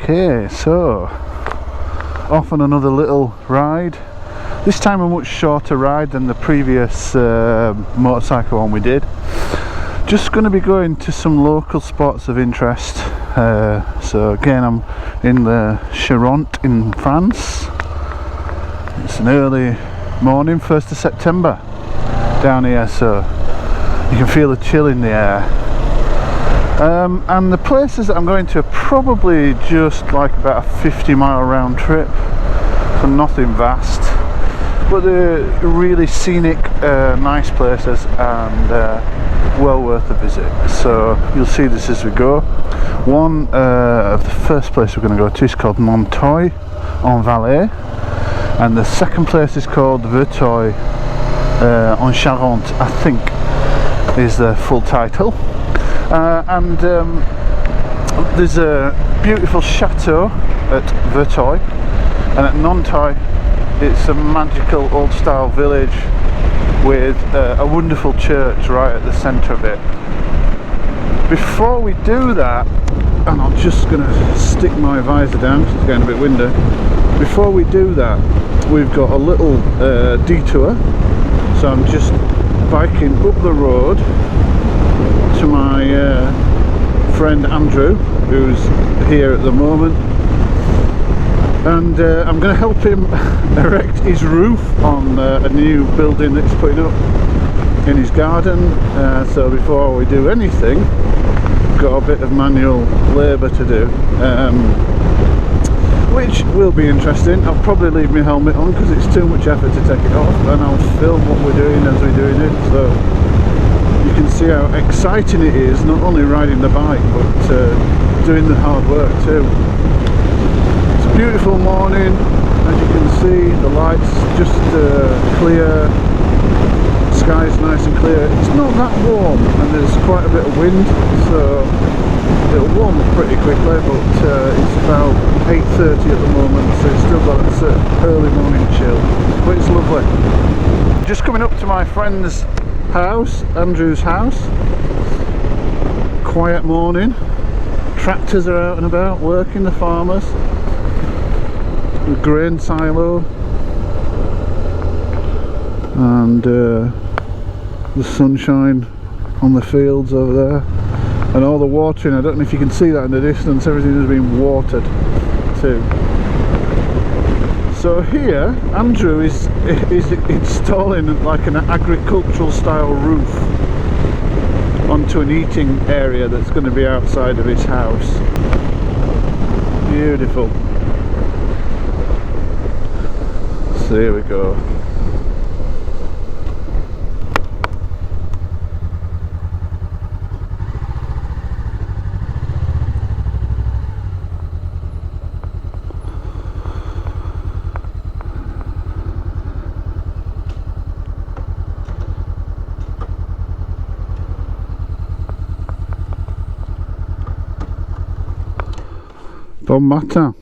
Okay, so off on another little ride. This time a much shorter ride than the previous motorcycle one we did. Just going to be going to some local spots of interest. So again, I'm in the Charente in France. It's an early morning, 1st of September down here, so you can feel the chill in the air. And the places that I'm going to are probably just like about a 50-mile round trip, so nothing vast, but they're really scenic, nice places, and well worth a visit. So you'll see this as we go. One of the first place we're going to go to is called Nanteuil en Valais, and the second place is called Verteuil en Charente, I think is the full title. And there's a beautiful chateau at Verteuil, and at Nanteuil it's a magical old style village with a wonderful church right at the centre of it. Before we do that, and I'm just going to stick my visor down because it's getting a bit windy. Before we do that, we've got a little detour, so I'm just biking up the road to my friend Andrew, who's here at the moment, and I'm going to help him erect his roof on a new building that he's putting up in his garden. So before we do anything, we've got a bit of manual labour to do, which will be interesting. I'll probably leave my helmet on because it's too much effort to take it off, and I'll film what we're doing as we're doing it, so you can see how exciting it is, not only riding the bike but doing the hard work too. It's a beautiful morning, as you can see. The lights just clear, the sky's nice and clear. It's not that warm and there's quite a bit of wind, so it'll warm up pretty quickly, but it's about 8:30 at the moment, so it's still got that early morning chill, but it's lovely. Just coming up to my friend's house, Andrew's house. Quiet morning, tractors are out and about working, the farmers, the grain silo, and the sunshine on the fields over there, and all the watering. I don't know if you can see that in the distance, everything has been watered too. So here, Andrew is installing like an agricultural style roof onto an eating area that's going to be outside of his house. Beautiful. So here we go. Bon matin.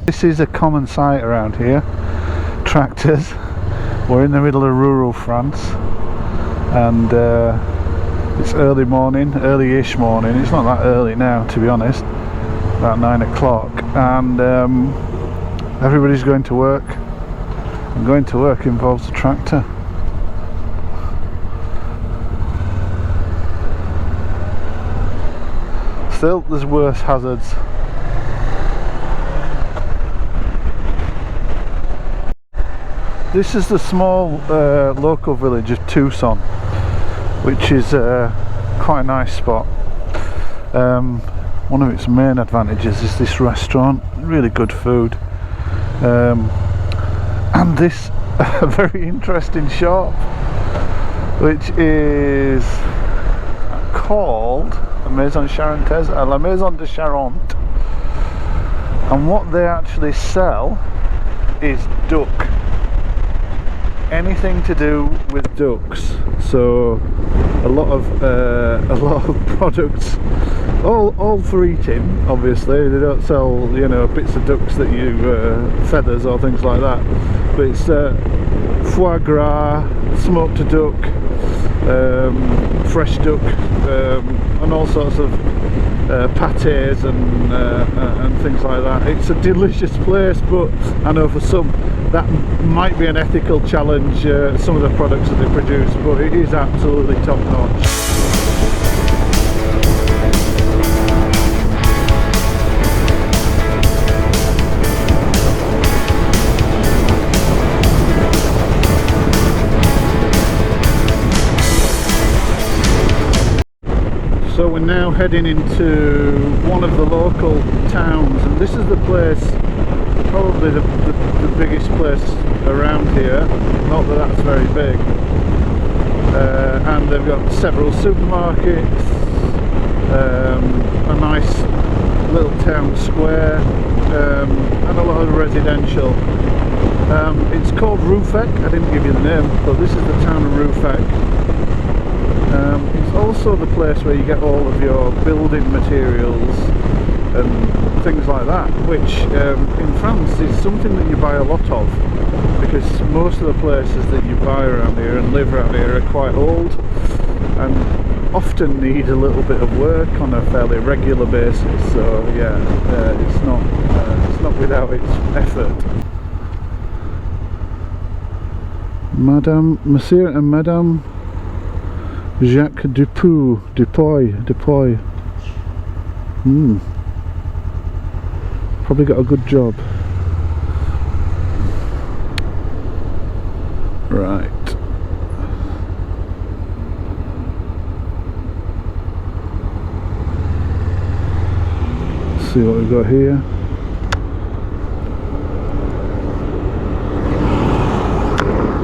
This is a common sight around here, tractors. We're in the middle of rural France, and It's early morning, early-ish morning. It's not that early now, to be honest. About 9 o'clock, and everybody's going to work. And going to work involves a tractor. Still, there's worse hazards. This is the small local village of Tucson, which is quite a nice spot. One of its main advantages is this restaurant, really good food, and this very interesting shop, which is called Maison Charentaise, La Maison de Charente, and what they actually sell is duck. Anything to do with ducks. So a lot of products, all for eating. Obviously, they don't sell, you know, bits of ducks that you feathers or things like that. But it's foie gras, smoked duck, fresh duck, and all sorts of pâtés and things like that. It's a delicious place, but I know for some that might be an ethical challenge, some of the products that they produce, but it is absolutely top notch. So we're now heading into one of the local towns, and this is the place, probably the biggest place around here. Not that that's very big. And they've got several supermarkets, a nice little town square, and a lot of residential. It's called Ruffec. I didn't give you the name, but this is the town of Ruffec. It's also the place where you get all of your building materials and things like that, which in France is something that you buy a lot of, because most of the places that you buy around here and live around here are quite old and often need a little bit of work on a fairly regular basis. So yeah, it's not without its effort. Monsieur and Madame Jacques Dupuy. Probably got a good job. Right. Let's see what we've got here.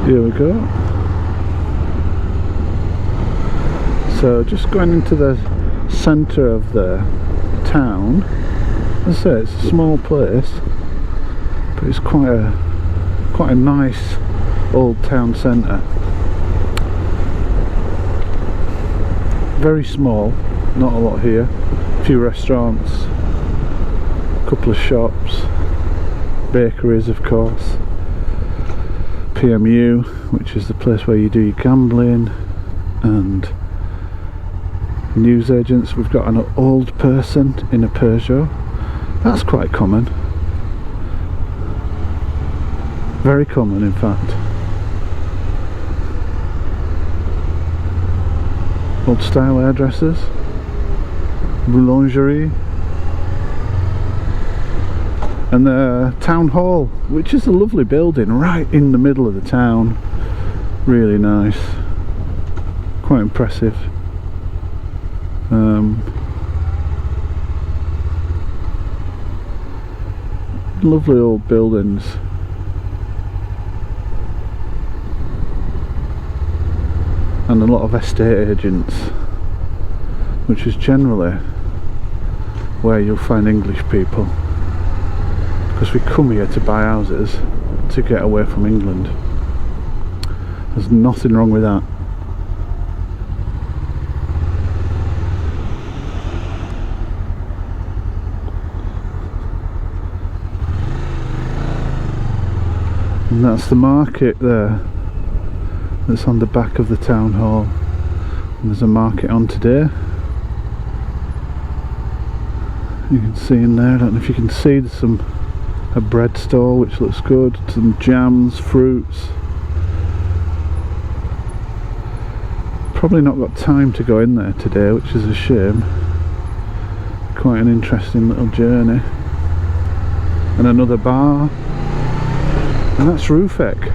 Here we go. So just going into the centre of the town. As I say, it's a small place, but it's quite a nice old town centre. Very small, not a lot here. A few restaurants, a couple of shops, bakeries of course, PMU, which is the place where you do your gambling, and newsagents. We've got an old person in a Peugeot. That's quite common. Very common, in fact. Old style hairdressers, boulangerie, and the town hall, which is a lovely building right in the middle of the town. Really nice, quite impressive. Lovely old buildings. And a lot of estate agents, which is generally where you'll find English people, because we come here to buy houses to get away from England. There's nothing wrong with that. And that's the market there, that's on the back of the town hall. There's a market on today. You can see in there, I don't know if you can see, there's a bread stall which looks good, some jams, fruits. Probably not got time to go in there today, which is a shame. Quite an interesting little journey. And another bar, and that's Ruffec.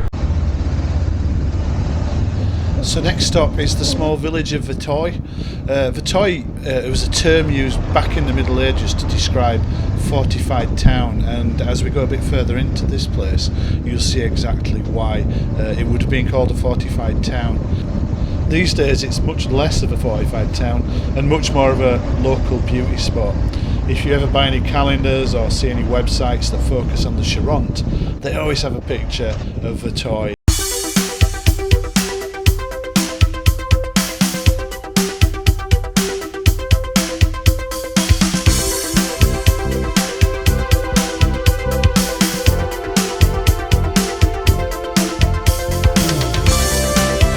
So next stop is the small village of Verteuil. Verteuil, it was a term used back in the Middle Ages to describe fortified town, and as we go a bit further into this place you'll see exactly why it would have been called a fortified town. These days it's much less of a fortified town and much more of a local beauty spot. If you ever buy any calendars or see any websites that focus on the Charente, they always have a picture of Verteuil.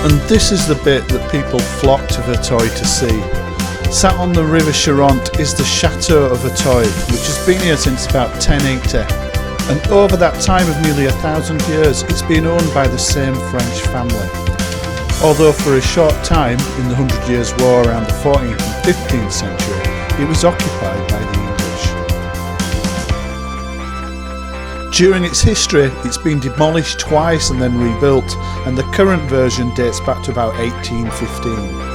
And this is the bit that people flock to Verteuil to see. Sat on the river Charente is the Château de Verteuil, which has been here since about 1080. And over that time of nearly 1,000 years, it's been owned by the same French family. Although for a short time, in the 100 Years' War around the 14th and 15th century, it was occupied by the English. During its history, it's been demolished twice and then rebuilt, and the current version dates back to about 1815.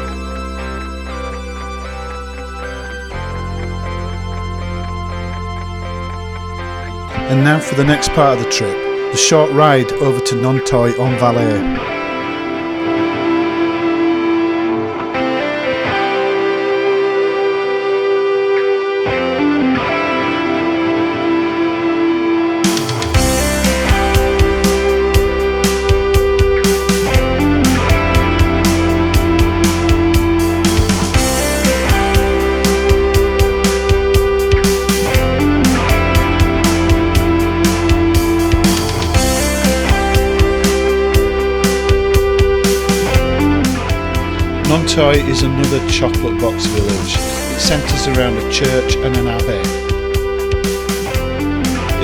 And now for the next part of the trip, the short ride over to Nanteuil en Valais. Nanteuil is another chocolate box village. It centres around a church and an abbey.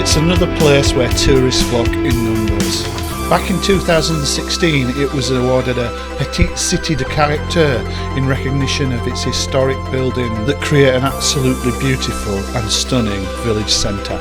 It's another place where tourists flock in numbers. Back in 2016 it was awarded a Petite Cité de Caractère in recognition of its historic building that create an absolutely beautiful and stunning village centre.